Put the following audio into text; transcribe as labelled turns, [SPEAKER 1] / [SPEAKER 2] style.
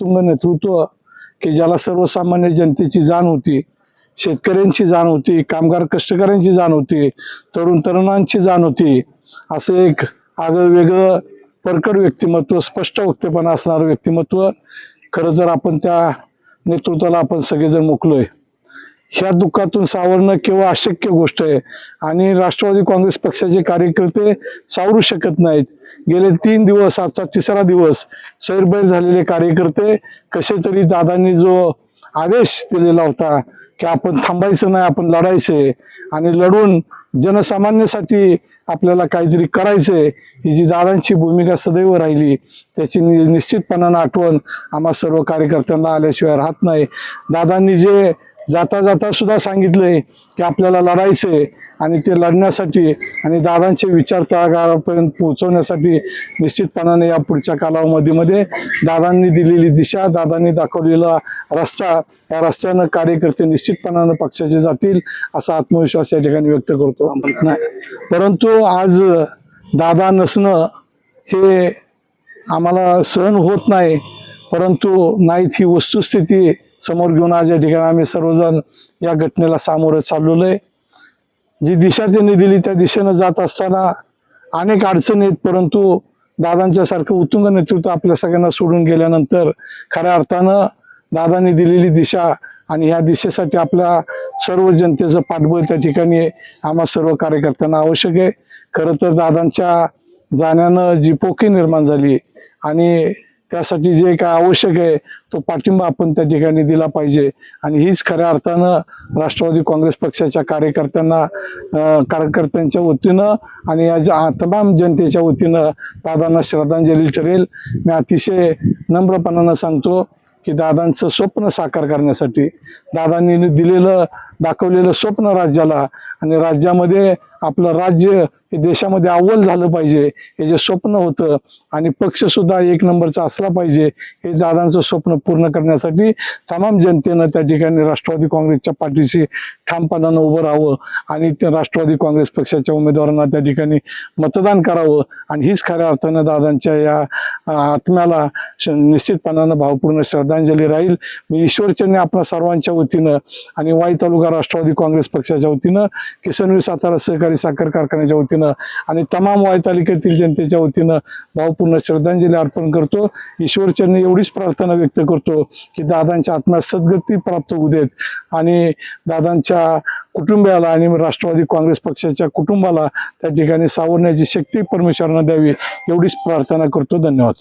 [SPEAKER 1] उत्तुंग नेतृत्व की ज्याला सर्वसामान्य जनतेची जाण होती, शेतकऱ्यांची जाण होती, कामगार कष्टकऱ्यांची जाण होती, तरुणांची जाण होती, असं एक आगळं वेगळं परखड व्यक्तिमत्व, स्पष्ट वक्तेपणा असणारं व्यक्तिमत्व. खरं तर आपण त्या नेतृत्वाला आपण सगळेजण मुकलोय. ह्या दुःखातून सावरणं केवळ अशक्य गोष्ट आहे आणि राष्ट्रवादी काँग्रेस पक्षाचे कार्यकर्ते सावरू शकत नाहीत. गेले 3 दिवस, आजचा 3रा दिवस सैरभैर झालेले कार्यकर्ते कसे तरी दादांनी जो आदेश दिलेला होता की आपण थांबायचं नाही, आपण लढायचंय आणि लढून जनसामान्यासाठी आपल्याला काहीतरी करायचंय, ही जी दादांची भूमिका सदैव राहिली त्याची निश्चितपणानं आठवण आम्हा सर्व कार्यकर्त्यांना आल्याशिवाय राहत नाही. दादांनी जे जाता जाता सुद्धा सांगितलंय की आपल्याला लढायचंय आणि ते लढण्यासाठी आणि दादांचे विचार तळागाळापर्यंत पोहोचवण्यासाठी निश्चितपणाने या पुढच्या कालावधीमध्ये दादांनी दिलेली दिशा, दादांनी दाखवलेला रस्ता, या रस्त्यानं कार्यकर्ते निश्चितपणानं पक्षाचे जातील असा आत्मविश्वास या ठिकाणी व्यक्त करतो. परंतु आज दादा नसणं हे आम्हाला सहन होत नाही, परंतु नाहीत ही वस्तुस्थिती समोर घेऊन आज या ठिकाणी आम्ही सर्वजण या घटनेला सामोरं चाललेलो आहे. जी दिशा त्यांनी दिली त्या दिशेनं जात असताना अनेक अडचणी आहेत, परंतु दादांच्या सारखं उत्तुंग नेतृत्व आपल्या सगळ्यांना सोडून गेल्यानंतर खऱ्या अर्थानं दादांनी दिलेली दिशा आणि ह्या दिशेसाठी आपल्या सर्व जनतेचं पाठबळ त्या ठिकाणी आम्हा सर्व कार्यकर्त्यांना आवश्यक आहे. खरं तर दादांच्या जाण्यानं जी पोकळी निर्माण झाली आणि त्यासाठी जे काय आवश्यक आहे तो पाठिंबा आपण त्या ठिकाणी दिला पाहिजे आणि हीच खऱ्या अर्थानं राष्ट्रवादी काँग्रेस पक्षाच्या कार्यकर्त्यांच्या वतीनं आणि या तमाम जनतेच्या वतीनं दादांना श्रद्धांजली ठरेल. मी अतिशय नम्रपणानं सांगतो की दादांचं स्वप्न साकार करण्यासाठी दादांनी दाखवलेलं स्वप्न राज्याला आणि राज्यामध्ये आपलं राज्य हे देशामध्ये अव्वल झालं पाहिजे हे जे स्वप्न होतं आणि पक्ष सुद्धा 1 नंबरचा असला पाहिजे हे दादांचं स्वप्न पूर्ण करण्यासाठी तमाम जनतेनं त्या ठिकाणी राष्ट्रवादी काँग्रेसच्या पाठीशी ठामपणानं उभं राहावं आणि त्या राष्ट्रवादी काँग्रेस पक्षाच्या उमेदवारांना त्या ठिकाणी मतदान करावं आणि हीच खऱ्या अर्थानं दादांच्या या आत्म्याला निश्चितपणानं भावपूर्ण श्रद्धांजली राहील. मी ईश्वरचरणी आपल्या सर्वांच्या वतीनं आणि वाई तालुका राष्ट्रवादी काँग्रेस पक्षाच्या वतीनं, किसनवीर सातारा सहकारी साखर कारखान्याच्या वतीनं आणि तमाम वाई तालुक्यातील जनतेच्या वतीनं भावपूर्ण श्रद्धांजली अर्पण करतो. ईश्वरचरणी एवढीच प्रार्थना व्यक्त करतो की दादांच्या आत्म्यात सद्गती प्राप्त होऊ देत आणि दादांच्या कुटुंबियाला आणि राष्ट्रवादी काँग्रेस पक्षाच्या कुटुंबाला त्या ठिकाणी सावरण्याची शक्ती परमेश्वरानं द्यावी एवढीच प्रार्थना करतो. धन्यवाद.